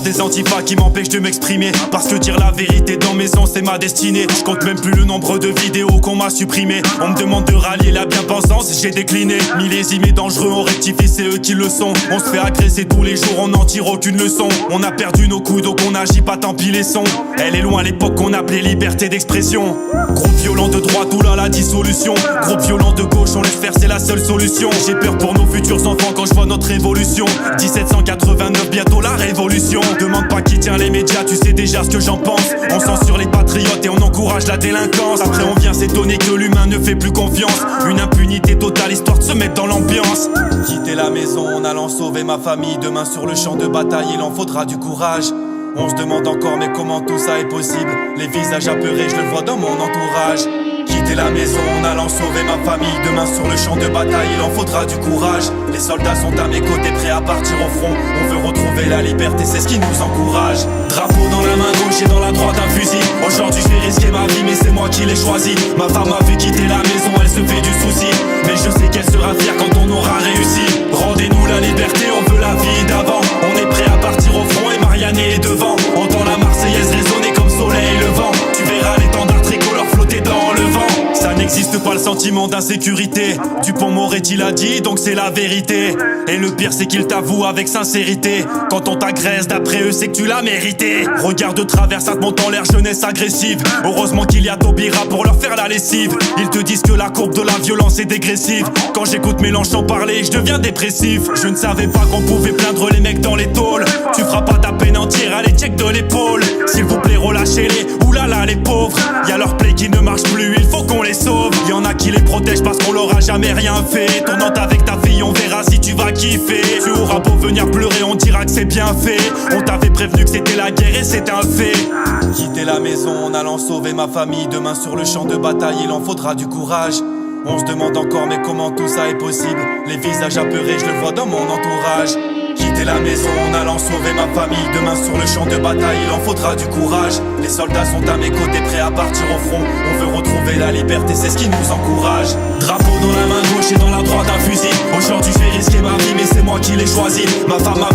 porte des antifas qui m'empêchent de m'exprimer. Parce que dire la vérité dans mes sons c'est ma destinée. Je compte même plus le nombre de vidéos qu'on m'a supprimées. On me demande de rallier la bien-pensance, j'ai décliné. Millésimés dangereux, on rectifie, c'est eux qui le sont. On se fait agresser tous les jours, on n'en tire aucune leçon. On a perdu nos coups donc on agit pas, tant pis les sons. Elle est loin l'époque qu'on appelait liberté d'expression. Groupe violent de droite, oula la dissolution. Groupe violent de gauche, on laisse faire, c'est la seule solution. J'ai peur pour nos futurs enfants quand je vois notre évolution. 1789, bientôt la révolution. Demande pas qui tient les médias, tu sais déjà ce que j'en pense. On censure les patriotes et on encourage la délinquance. Après on vient s'étonner que l'humain ne fait plus confiance. Une impunité totale histoire de se mettre dans l'ambiance. Quitter la maison en allant sauver ma famille. Demain sur le champ de bataille il en faudra du courage. On se demande encore mais comment tout ça est possible. Les visages apeurés je le vois dans mon entourage. Quitter la maison en allant sauver ma famille. Demain sur le champ de bataille il en faudra du courage. Les soldats sont à mes côtés prêts à partir au front. On veut retrouver la liberté, c'est ce qui nous encourage. Drapeau dans la main gauche et dans la droite un fusil. Aujourd'hui je vais risquer ma vie mais c'est moi qui l'ai choisi. Ma femme m'a fait quitter la maison, elle se fait du souci. Mais je sais qu'elle sera fière quand on aura réussi. Rendez-nous la liberté, on veut la vie d'avant. On est prêt à partir au front et Marianne est devant. Entends la Marseillaise résonner comme soleil levant. Tu verras l'étendard tricolore flotter dans le vent. Ça n'existe pas le sentiment d'insécurité. Dupont-Moretti l'a dit donc c'est la vérité. Et le pire c'est qu'il t'avoue avec sincérité. Quand on t'agresse d'après eux c'est que tu l'as mérité. Regarde de travers ça te monte en l'air jeunesse agressive. Heureusement qu'il y a Taubira pour leur faire la lessive. Ils te disent que la courbe de la violence est dégressive. Quand j'écoute Mélenchon parler je deviens dépressif. Je ne savais pas qu'on pouvait plaindre les mecs dans les tôles. Tu feras pas ta peine entière, allez check de l'épaule. S'il vous plaît relâchez-les, oulala les pauvres. Y'a leur play qui ne marche plus, il faut qu'on les sauve. Y'en a qui les protègent parce qu'on leur a jamais rien fait. Tournante avec ta fille, on verra si tu vas kiffer. Tu auras beau venir pleurer, on dira que c'est bien fait. On t'avait prévenu que c'était la guerre et c'est un fait. Quitter la maison en allant sauver ma famille. Demain sur le champ de bataille, il en faudra du courage. On se demande encore mais comment tout ça est possible. Les visages apeurés, je le vois dans mon entourage. Quitter la maison en allant sauver ma famille. Demain sur le champ de bataille il en faudra du courage. Les soldats sont à mes côtés prêts à partir au front. On veut retrouver la liberté, c'est ce qui nous encourage. Drapeau dans la main gauche et dans la droite un fusil. Aujourd'hui je vais risquer ma vie mais c'est moi qui l'ai choisi. Ma femme m'a